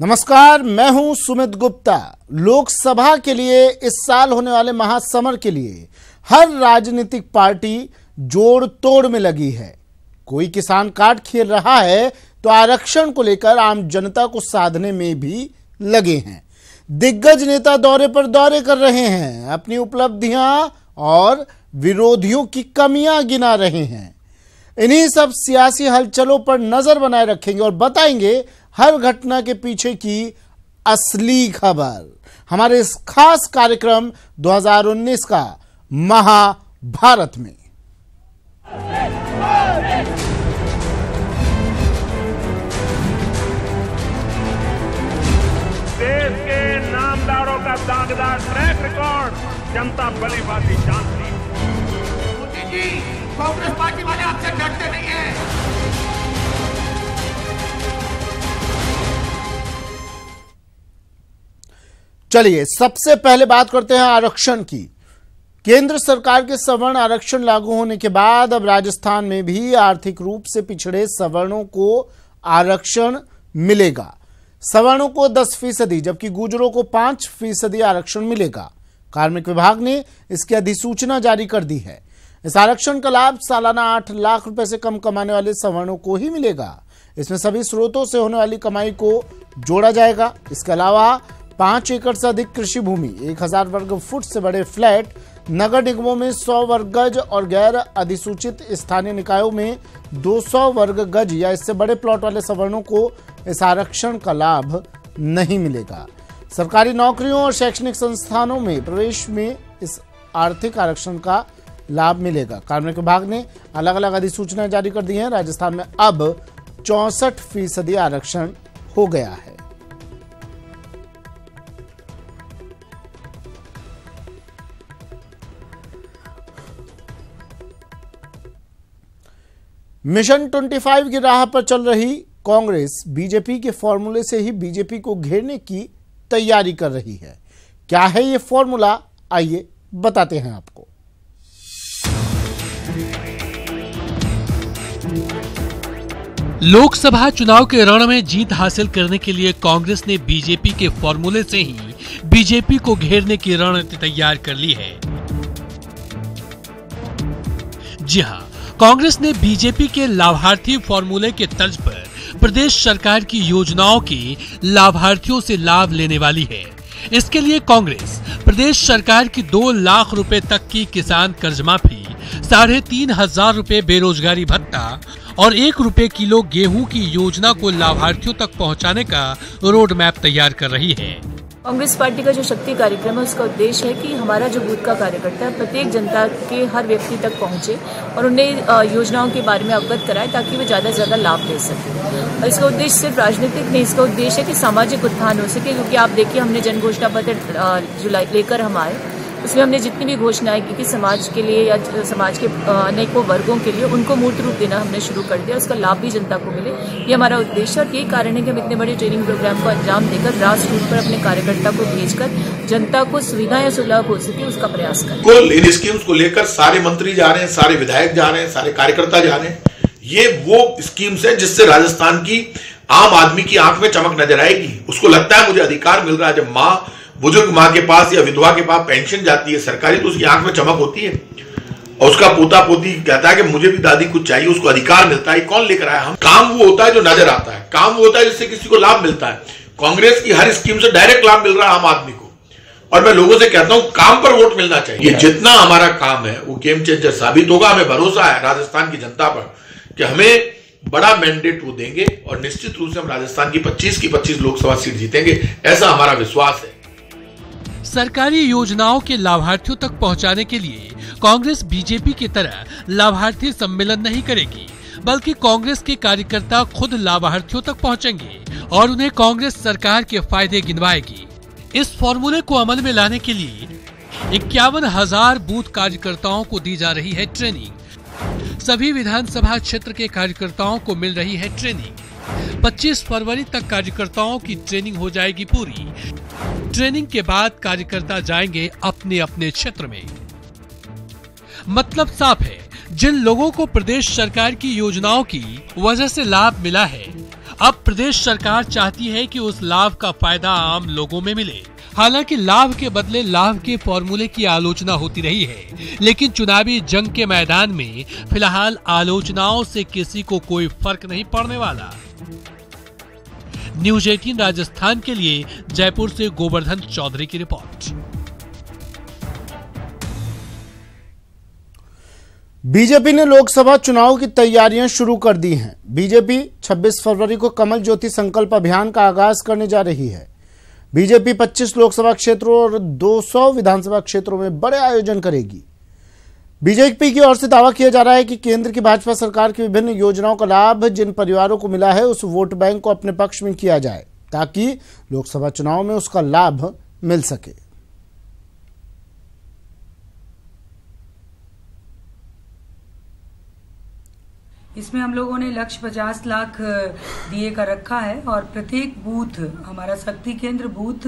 नमस्कार, मैं हूं सुमित गुप्ता। लोकसभा के लिए इस साल होने वाले महासमर के लिए हर राजनीतिक पार्टी जोड़ तोड़ में लगी है। कोई किसान काट खेल रहा है तो आरक्षण को लेकर आम जनता को साधने में भी लगे हैं। दिग्गज नेता दौरे पर दौरे कर रहे हैं, अपनी उपलब्धियां और विरोधियों की कमियां गिना रहे हैं। इन्हीं सब सियासी हलचलों पर नजर बनाए रखेंगे और बताएंगे हर घटना के पीछे की असली खबर। हमारे इस खास कार्यक्रम 2019 का महाभारत में। देश के नामदारों का दागदार ट्रैक रिकॉर्ड जनता भली भांति जानती है। मोदी जी, कांग्रेस पार्टी वाले आपसे डरते नहीं हैं। चलिए सबसे पहले बात करते हैं आरक्षण की। केंद्र सरकार के सवर्ण आरक्षण लागू होने के बाद अब राजस्थान में भी आर्थिक रूप से पिछड़े सवर्णों को आरक्षण मिलेगा। सवर्णों को 10% जबकि गुर्जरों को 5% आरक्षण मिलेगा। कार्मिक विभाग ने इसकी अधिसूचना जारी कर दी है। इस आरक्षण का लाभ सालाना 8 लाख रुपए से कम कमाने वाले सवर्णों को ही मिलेगा। इसमें सभी स्रोतों से होने वाली कमाई को जोड़ा जाएगा। इसके अलावा 5 एकड़ से अधिक कृषि भूमि, 1000 वर्ग फुट से बड़े फ्लैट, नगर निगमों में 100 वर्ग गज और गैर अधिसूचित स्थानीय निकायों में 200 वर्ग गज या इससे बड़े प्लॉट वाले सवर्णों को इस आरक्षण का लाभ नहीं मिलेगा। सरकारी नौकरियों और शैक्षणिक संस्थानों में प्रवेश में इस आर्थिक आरक्षण का लाभ मिलेगा। कार्मिक विभाग ने अलग अलग अधिसूचना जारी कर दी है। राजस्थान में अब 64% आरक्षण हो गया है। मिशन 25 की राह पर चल रही कांग्रेस बीजेपी के फॉर्मूले से ही बीजेपी को घेरने की तैयारी कर रही है। क्या है ये फॉर्मूला, आइए बताते हैं आपको। लोकसभा चुनाव के रण में जीत हासिल करने के लिए कांग्रेस ने बीजेपी के फॉर्मूले से ही बीजेपी को घेरने की रणनीति तैयार कर ली है। जी हां, कांग्रेस ने बीजेपी के लाभार्थी फॉर्मूले के तर्ज पर प्रदेश सरकार की योजनाओं के लाभार्थियों से लाभ लेने वाली है। इसके लिए कांग्रेस प्रदेश सरकार की 2 लाख रुपए तक की किसान कर्ज माफी, 3500 रुपए बेरोजगारी भत्ता और 1 रुपए किलो गेहूं की योजना को लाभार्थियों तक पहुंचाने का रोड मैप तैयार कर रही है। कांग्रेस पार्टी का जो शक्ति कार्यक्रम है उसका उद्देश्य है कि हमारा जो बूथ का कार्यकर्ता है प्रत्येक जनता के हर व्यक्ति तक पहुंचे और उन्हें योजनाओं के बारे में अवगत कराए ताकि वे ज़्यादा से ज़्यादा लाभ ले सकें। और इसका उद्देश्य सिर्फ राजनीतिक नहीं, इसका उद्देश्य है कि सामाजिक उत्थान हो सके। क्योंकि आप देखिए, हमने जन घोषणा पत्र जो लेकर हम आए उसमें हमने जितनी भी घोषणाएं की कि समाज के लिए या समाज के अनेकों वर्गों के लिए उनको मूर्त रूप देना हमने शुरू कर दिया। उसका लाभ भी जनता को मिले, ये हमारा उद्देश्य है। और यही कारण है कि हम इतने बड़े ट्रेनिंग प्रोग्राम को अंजाम देकर ग्रास रूट पर अपने कार्यकर्ता को भेजकर जनता को सुविधाएं सुलभ हो सके उसका प्रयास करें। इन स्कीम्स को लेकर सारे मंत्री जा रहे हैं, सारे विधायक जा रहे हैं, सारे कार्यकर्ता जा रहे हैं। ये वो स्कीम्स है जिससे राजस्थान की आम आदमी की आंख में चमक नजर आएगी। उसको लगता है मुझे अधिकार मिल रहा है। जब बुजुर्ग माँ के पास या विधवा के पास पेंशन जाती है सरकारी, तो उसकी आंख में चमक होती है और उसका पोता पोती कहता है कि मुझे भी दादी कुछ चाहिए, उसको अधिकार मिलता है। कौन लेकर आया? हम। काम वो होता है जो नजर आता है, काम वो होता है जिससे किसी को लाभ मिलता है। कांग्रेस की हर स्कीम से डायरेक्ट लाभ मिल रहा है आम आदमी को। और मैं लोगों से कहता हूं काम पर वोट मिलना चाहिए। ये जितना हमारा काम है वो गेम चेंजर साबित होगा। हमें भरोसा है राजस्थान की जनता पर कि हमें बड़ा मैंडेट वो देंगे और निश्चित रूप से हम राजस्थान की 25 लोकसभा सीट जीतेंगे, ऐसा हमारा विश्वास है। सरकारी योजनाओं के लाभार्थियों तक पहुंचाने के लिए कांग्रेस बीजेपी की तरह लाभार्थी सम्मेलन नहीं करेगी, बल्कि कांग्रेस के कार्यकर्ता खुद लाभार्थियों तक पहुंचेंगे और उन्हें कांग्रेस सरकार के फायदे गिनवाएगी। इस फॉर्मूले को अमल में लाने के लिए 51,000 बूथ कार्यकर्ताओं को दी जा रही है ट्रेनिंग। सभी विधानसभा क्षेत्र के कार्यकर्ताओं को मिल रही है ट्रेनिंग। 25 फरवरी तक कार्यकर्ताओं की ट्रेनिंग हो जाएगी पूरी। ट्रेनिंग के बाद कार्यकर्ता जाएंगे अपने अपने क्षेत्र में। मतलब साफ है, जिन लोगों को प्रदेश सरकार की योजनाओं की वजह से लाभ मिला है, अब प्रदेश सरकार चाहती है कि उस लाभ का फायदा आम लोगों में मिले। हालांकि लाभ के बदले लाभ के फॉर्मूले की आलोचना होती रही है, लेकिन चुनावी जंग के मैदान में फिलहाल आलोचनाओं से किसी को कोई फर्क नहीं पड़ने वाला। न्यूज 18 राजस्थान के लिए जयपुर से गोवर्धन चौधरी की रिपोर्ट। बीजेपी ने लोकसभा चुनाव की तैयारियां शुरू कर दी हैं। बीजेपी 26 फरवरी को कमल ज्योति संकल्प अभियान का आगाज करने जा रही है। बीजेपी 25 लोकसभा क्षेत्रों और 200 विधानसभा क्षेत्रों में बड़े आयोजन करेगी। बीजेपी की ओर से दावा किया जा रहा है कि केंद्र की भाजपा सरकार की विभिन्न योजनाओं का लाभ जिन परिवारों को मिला है उस वोट बैंक को अपने पक्ष में किया जाए ताकि लोकसभा चुनाव में उसका लाभ मिल सके। इसमें हम लोगों ने लक्ष्य 50 लाख दिए का रखा है और प्रत्येक बूथ, हमारा शक्ति केंद्र बूथ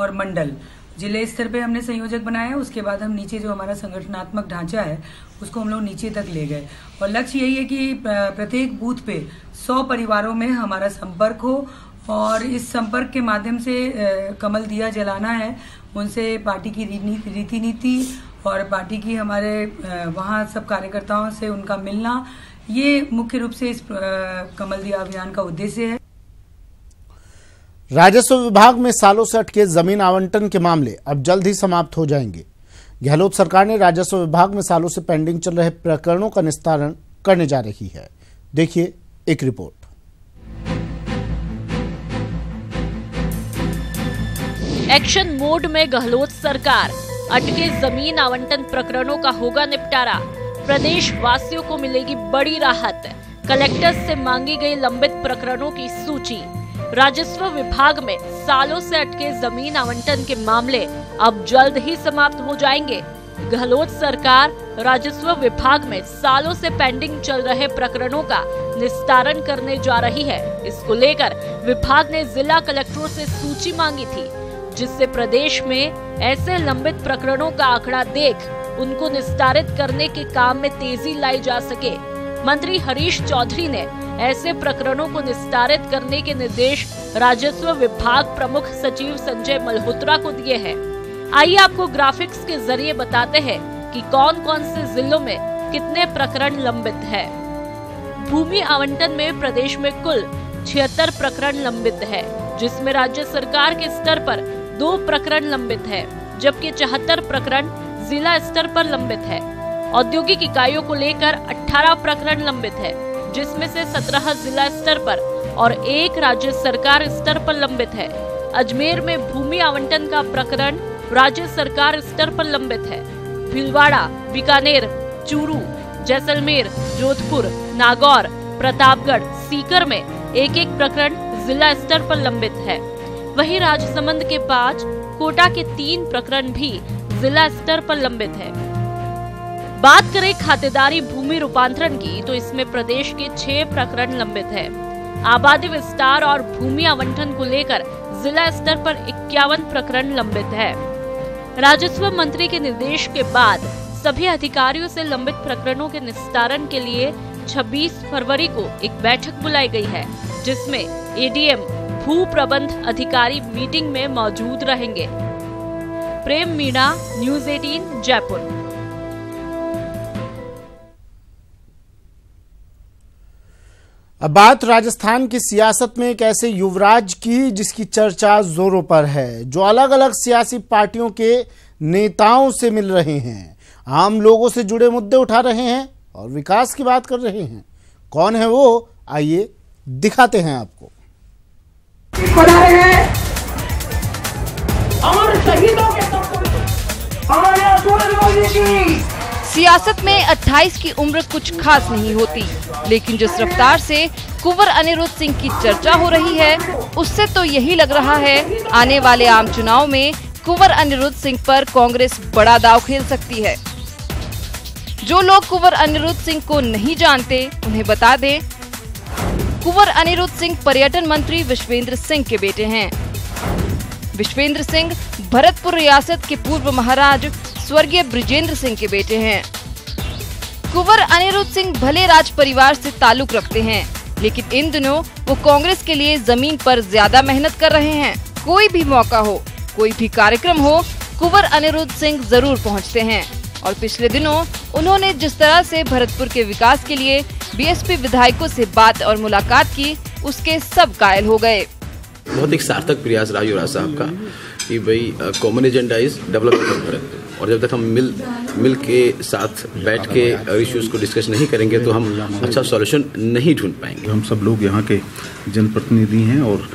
और मंडल जिले स्तर पे हमने संयोजक बनाया। उसके बाद हम नीचे जो हमारा संगठनात्मक ढांचा है उसको हम लोग नीचे तक ले गए और लक्ष्य यही है कि प्रत्येक बूथ पे 100 परिवारों में हमारा संपर्क हो और इस संपर्क के माध्यम से कमल दिया जलाना है, उनसे पार्टी की रीति नीति और पार्टी की हमारे वहाँ सब कार्यकर्ताओं से उनका मिलना, ये मुख्य रूप से इस कमल दिया अभियान का उद्देश्य है। राजस्व विभाग में सालों से अटके जमीन आवंटन के मामले अब जल्द ही समाप्त हो जाएंगे। गहलोत सरकार ने राजस्व विभाग में सालों से पेंडिंग चल रहे प्रकरणों का निस्तारण करने जा रही है। देखिए एक रिपोर्ट। एक्शन मोड में गहलोत सरकार, अटके जमीन आवंटन प्रकरणों का होगा निपटारा। प्रदेश वासियों को मिलेगी बड़ी राहत। कलेक्टर से मांगी गई लंबित प्रकरणों की सूची। राजस्व विभाग में सालों से अटके जमीन आवंटन के मामले अब जल्द ही समाप्त हो जाएंगे। गहलोत सरकार राजस्व विभाग में सालों से पेंडिंग चल रहे प्रकरणों का निस्तारण करने जा रही है। इसको लेकर विभाग ने जिला कलेक्टरों से सूची मांगी थी, जिससे प्रदेश में ऐसे लंबित प्रकरणों का आंकड़ा देख उनको निस्तारित करने के काम में तेजी लाई जा सके। मंत्री हरीश चौधरी ने ऐसे प्रकरणों को निस्तारित करने के निर्देश राजस्व विभाग प्रमुख सचिव संजय मल्होत्रा को दिए हैं। आइए आपको ग्राफिक्स के जरिए बताते हैं कि कौन कौन से जिलों में कितने प्रकरण लंबित है। भूमि आवंटन में प्रदेश में कुल 76 प्रकरण लंबित है, जिसमें राज्य सरकार के स्तर पर 2 प्रकरण लंबित है, जबकि 74 प्रकरण जिला स्तर पर लंबित है। औद्योगिक इकाइयों को लेकर 18 प्रकरण लंबित है, जिसमें से 17 जिला स्तर पर और 1 राज्य सरकार स्तर पर लंबित है। अजमेर में भूमि आवंटन का प्रकरण राज्य सरकार स्तर पर लंबित है। भीलवाड़ा, बीकानेर, चूरू, जैसलमेर, जोधपुर, नागौर, प्रतापगढ़, सीकर में 1-1 प्रकरण जिला स्तर पर लंबित है। वहीं राजसमंद के 5, कोटा के 3 प्रकरण भी जिला स्तर पर लंबित है। बात करें खातेदारी भूमि रूपांतरण की, तो इसमें प्रदेश के 6 प्रकरण लंबित है। आबादी विस्तार और भूमि आवंटन को लेकर जिला स्तर पर 51 प्रकरण लंबित है। राजस्व मंत्री के निर्देश के बाद सभी अधिकारियों से लंबित प्रकरणों के निस्तारण के लिए 26 फरवरी को एक बैठक बुलाई गई है, जिसमें एडीएम, भू प्रबंध अधिकारी मीटिंग में मौजूद रहेंगे। प्रेम मीणा, न्यूज 18 जयपुर। अब बात राजस्थान की सियासत में एक ऐसे युवराज की जिसकी चर्चा जोरों पर है, जो अलग अलग सियासी पार्टियों के नेताओं से मिल रहे हैं, आम लोगों से जुड़े मुद्दे उठा रहे हैं और विकास की बात कर रहे हैं। कौन है वो, आइए दिखाते हैं आपको। बना रहे हैं और शहीदों के सियासत में 28 की उम्र कुछ खास नहीं होती, लेकिन जिस रफ्तार से कुंवर अनिरुद्ध सिंह की चर्चा हो रही है, उससे तो यही लग रहा है आने वाले आम चुनाव में कुंवर अनिरुद्ध सिंह पर कांग्रेस बड़ा दांव खेल सकती है। जो लोग कुंवर अनिरुद्ध सिंह को नहीं जानते, उन्हें बता दें, कुंवर अनिरुद्ध सिंह पर्यटन मंत्री विश्वेंद्र सिंह के बेटे हैं। विश्वेंद्र सिंह भरतपुर रियासत के पूर्व महाराज स्वर्गीय बृजेंद्र सिंह के बेटे हैं। कुंवर अनिरुद्ध सिंह भले राज परिवार से ताल्लुक रखते हैं, लेकिन इन दिनों वो कांग्रेस के लिए जमीन पर ज्यादा मेहनत कर रहे हैं। कोई भी मौका हो, कोई भी कार्यक्रम हो, कुंवर अनिरुद्ध सिंह जरूर पहुंचते हैं। और पिछले दिनों उन्होंने जिस तरह से भरतपुर के विकास के लिए बीएसपी विधायकों से बात और मुलाकात की, उसके सब कायल हो गए। बहुत एक सार्थक प्रयास रहा युवराज साहब का कि भाई common agenda is development of Bharatpur, और जब तक हम मिल के साथ बैठ के इश्यूज को डिस्कस नहीं करेंगे तो हम अच्छा सॉल्यूशन नहीं ढूंढ पाएंगे। हम सब लोग यहाँ के जनप्रतिनिधि हैं और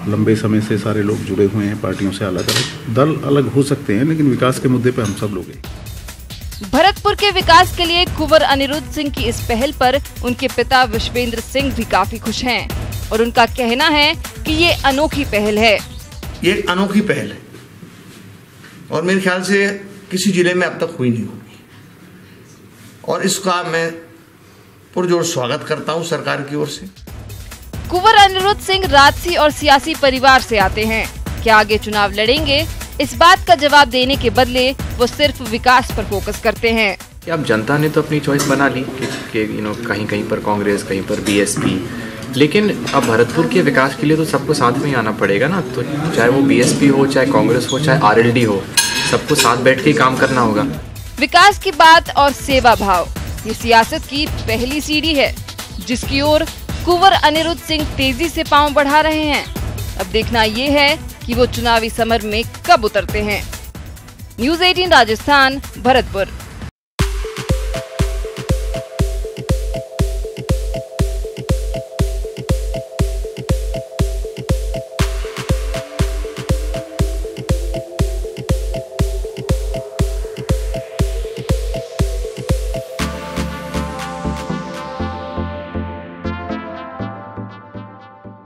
लंबे समय से सारे लोग जुड़े हुए हैं पार्टियों से। अलग अलग दल अलग हो सकते हैं, लेकिन विकास के मुद्दे पे हम सब लोग हैं। भरतपुर के विकास के लिए कुंवर अनिरुद्ध सिंह की इस पहल पर उनके पिता विश्वेंद्र सिंह भी काफी खुश हैं और उनका कहना है कि ये अनोखी पहल है। ये अनोखी पहल है और मेरे ख्याल से किसी जिले में अब तक हुई नहीं होगी, और इसका मैं पुरजोर स्वागत करता हूं सरकार की ओर से। कुंवर अनिरुद्ध सिंह राजसी और सियासी परिवार से आते हैं। क्या आगे चुनाव लड़ेंगे, इस बात का जवाब देने के बदले वो सिर्फ विकास पर फोकस करते हैं। अब जनता ने तो अपनी चॉइस बना ली कि कहीं पर कांग्रेस, कहीं पर बीएसपी, लेकिन अब भरतपुर के विकास के लिए तो सबको साथ में ही आना पड़ेगा ना। तो चाहे वो बीएसपी हो, चाहे कांग्रेस हो, चाहे आरएलडी हो, सबको साथ बैठ के काम करना होगा। विकास की बात और सेवा भाव, ये सियासत की पहली सीढ़ी है जिसकी ओर कुंवर अनिरुद्ध सिंह तेजी से पांव बढ़ा रहे हैं। अब देखना ये है कि वो चुनावी समर में कब उतरते हैं। न्यूज़ 18 राजस्थान, भरतपुर।